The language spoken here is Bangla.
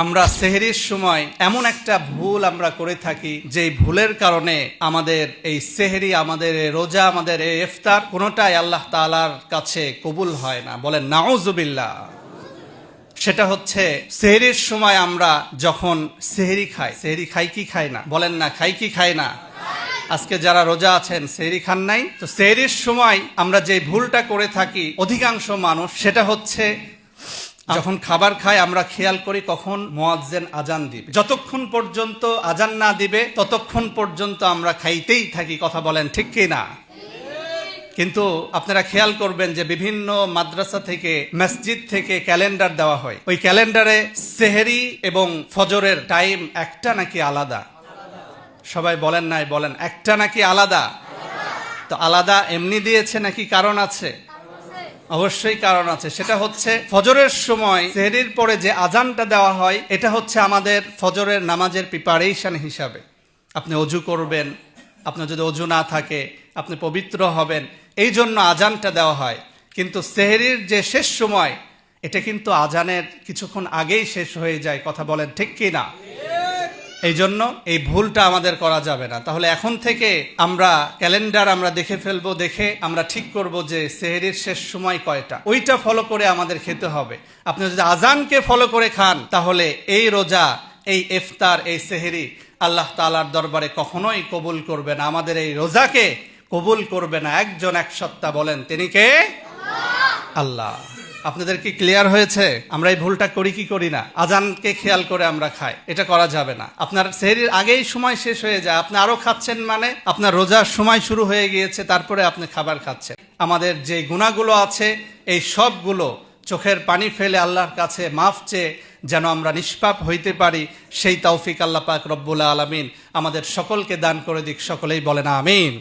আমরা সেহরির সময় এমন একটা ভুল আমরা করে থাকি যে ভুলের কারণে আমাদের এই সেহরি, আমাদের এই রোজা, আমাদের এই ইফতার কোনোটাই আল্লাহ তাআলার কাছে কবুল হয় না। বলেন নাউজুবিল্লাহ। সেটা হচ্ছে সেহরির সময় আমরা যখন সেহরি খাই কি খাই না? বলেন না, খাই কি খাই না? আজকে যারা রোজা আছেন সেহরি খান নাই, তো সেহরির সময় আমরা যে ভুলটা করে থাকি অধিকাংশ মানুষ, সেটা হচ্ছে যখন খাবার খাই আমরা খেয়াল করি কখন মুয়াজ্জিন আজান দিবে। যতক্ষণ পর্যন্ত আজান না দিবে ততক্ষণ পর্যন্ত আমরা খাইতেই থাকি। কথা বলেন ঠিক কি না? কিন্তু আপনারা খেয়াল করবেন যে বিভিন্ন মাদ্রাসা থেকে, মসজিদ থেকে ক্যালেন্ডার দেওয়া হয়। ওই ক্যালেন্ডারে সেহরি এবং ফজরের টাইম একটা নাকি আলাদা? সবাই বলেন নাই, বলেন একটা নাকি আলাদা? তো আলাদা এমনি দিয়েছে নাকি কারণ আছে? অবশ্যই কারণ আছে। সেটা হচ্ছে ফজরের সময় সেহরির পরে যে আজানটা দেওয়া হয়, এটা হচ্ছে আমাদের ফজরের নামাজের প্রিপারেশন হিসাবে। আপনি অজু করবেন, আপনার যদি অজু না থাকে আপনি পবিত্র হবেন, এই জন্য আজানটা দেওয়া হয়। কিন্তু সেহরির যে শেষ সময়, এটা কিন্তু আজানের কিছুক্ষণ আগেই শেষ হয়ে যায়। কথা বলেন ঠিক কি না? এই জন্য এই ভুলটা আমাদের করা যাবে না। তাহলে এখন থেকে আমরা ক্যালেন্ডার আমরা দেখে ফেলবো, দেখে আমরা ঠিক করব যে সেহরির শেষ সময় কয়টা, ওইটা ফলো করে আমাদের খেতে হবে। আপনি যদি আজানকে ফলো করে খান তাহলে এই রোজা, এই ইফতার, এই সেহরি আল্লাহ তাআলার দরবারে কখনোই কবুল করবে না। আমাদের এই রোজাকে কবুল করবে না একজন, এক সত্তা। বলেন তিনি কে? আল্লাহ। আপনাদের কি ক্লিয়ার হয়েছে? আমরা এই ভুলটা করি কি করি না? আজানকে খেয়াল করে আমরা খাই, এটা করা যাবে না। আপনার সেহরির আগেই সময় শেষ হয়ে যায়, আপনি আরো খাচ্ছেন, মানে আপনার রোজার সময় শুরু হয়ে গিয়েছে, তারপরে আপনি খাবার খাচ্ছেন। আমাদের যে গুনাহগুলো আছে এই সবগুলো চোখের পানি ফেলে আল্লাহর কাছে মাফ চেয়ে যেন আমরা নিষ্পাপ হইতে পারি, সেই তৌফিক আল্লাহ পাক রব্বুল আলামিন আমাদের সকলকে দান করে দিক। সকলেই বলেন আমিন।